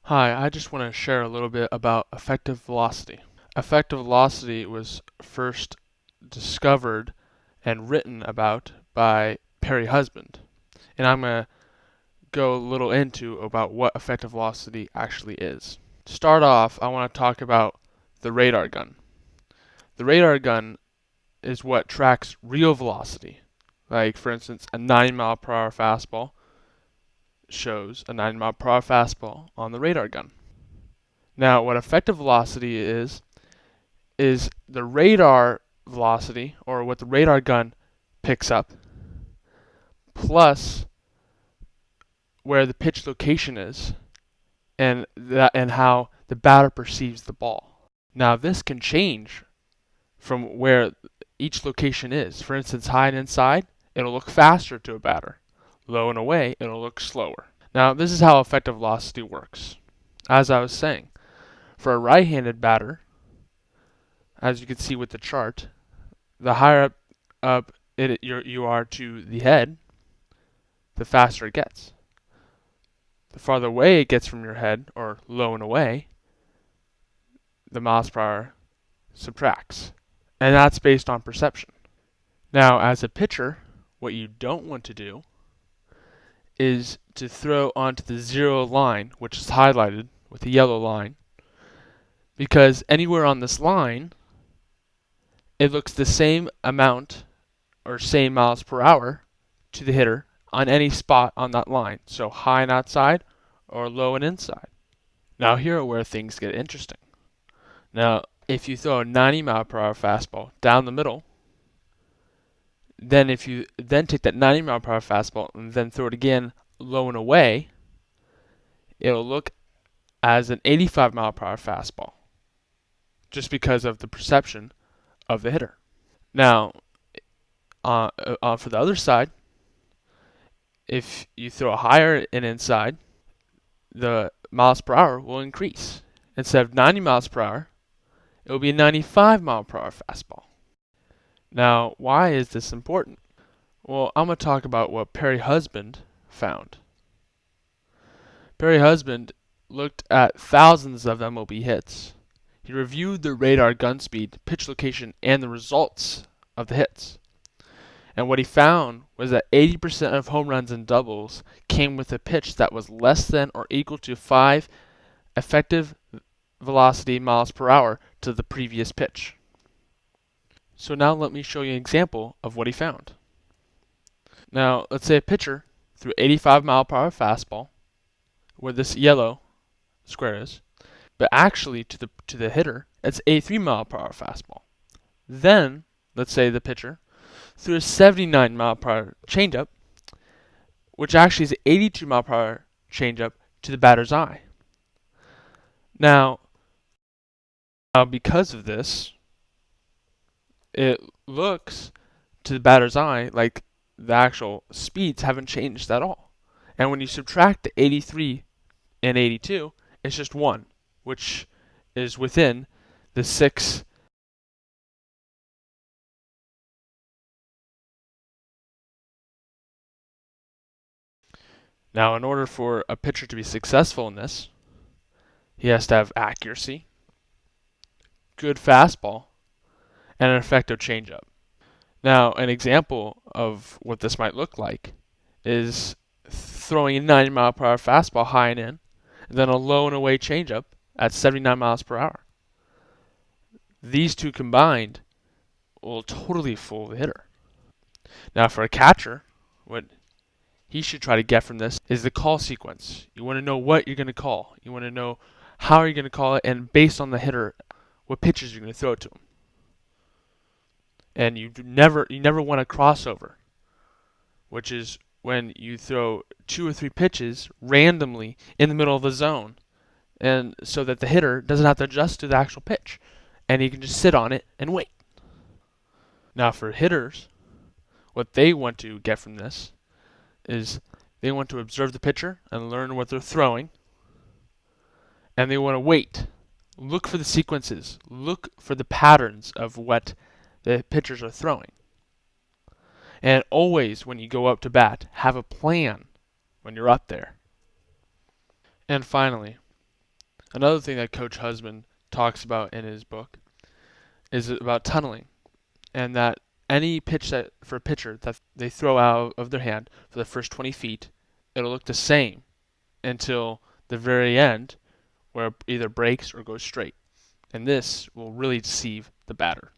Hi, I just want to share a little bit about effective velocity. Effective velocity was first discovered and written about by Perry Husband. And I'm going to go a little into about what effective velocity actually is. To start off, I want to talk about the radar gun. The radar gun is what tracks real velocity. Like, for instance, a 90 mile per hour fastball shows a 90 mile per hour fastball on the radar gun. Now, what effective velocity is the radar velocity, or what the radar gun picks up, plus where the pitch location is, and how the batter perceives the ball. Now, this can change from where each location is. For instance, high and inside, it'll look faster to a batter. Low and away, it'll look slower. Now, this is how effective velocity works. As I was saying, for a right-handed batter, as you can see with the chart, the higher up you are to the head, the faster it gets. The farther away it gets from your head, or low and away, the miles per hour subtracts. And that's based on perception. Now, as a pitcher, what you don't want to do is to throw onto the zero line, which is highlighted with a yellow line, because anywhere on this line, it looks the same amount or same miles per hour to the hitter on any spot on that line. So high and outside or low and inside. Now here are where things get interesting. Now if you throw a 90 mile per hour fastball down the middle, then if you then take that 90 mile per hour fastball and then throw it again low and away, it'll look as an 85 mile per hour fastball, just because of the perception of the hitter. Now, for the other side, if you throw higher and inside, the miles per hour will increase. Instead of 90 miles per hour, it will be a 95 mile per hour fastball. Now, why is this important? Well, I'm going to talk about what Perry Husband found. Perry Husband looked at thousands of MLB hits. He reviewed the radar gun speed, pitch location, and the results of the hits. And what he found was that 80% of home runs and doubles came with a pitch that was less than or equal to 5 effective velocity miles per hour to the previous pitch. So now let me show you an example of what he found. Now let's say a pitcher threw 85 mile per hour fastball, where this yellow square is, but actually to the hitter it's 83 mile per hour fastball. Then let's say the pitcher threw a 79 mile per hour changeup, which actually is an 82 mile per hour changeup to the batter's eye. Now because of this, it looks to the batter's eye like the actual speeds haven't changed at all. And when you subtract the 83 and 82, it's just 1, which is within the 6. Now, in order for a pitcher to be successful in this, he has to have accuracy, good fastball, and an effective changeup. Now, an example of what this might look like is throwing a 90 mile per hour fastball high and in, and then a low and away changeup at 79 miles per hour. These two combined will totally fool the hitter. Now, for a catcher, what he should try to get from this is the call sequence. You want to know what you're going to call. You want to know how you're going to call it, and based on the hitter, what pitches you're going to throw it to him. And you never want a crossover, which is when you throw 2 or 3 pitches randomly in the middle of the zone, and so that the hitter doesn't have to adjust to the actual pitch, and he can just sit on it and wait. Now for hitters, what they want to get from this is they want to observe the pitcher and learn what they're throwing, and they want to wait. Look for the sequences. Look for the patterns of what the pitchers are throwing. And always, when you go up to bat, have a plan when you're up there. And finally, Another thing that Coach Husband talks about in his book is about tunneling, and that any pitch that for a pitcher that they throw out of their hand for the first 20 feet, it'll look the same until the very end, where it either breaks or goes straight. And this will really deceive the batter.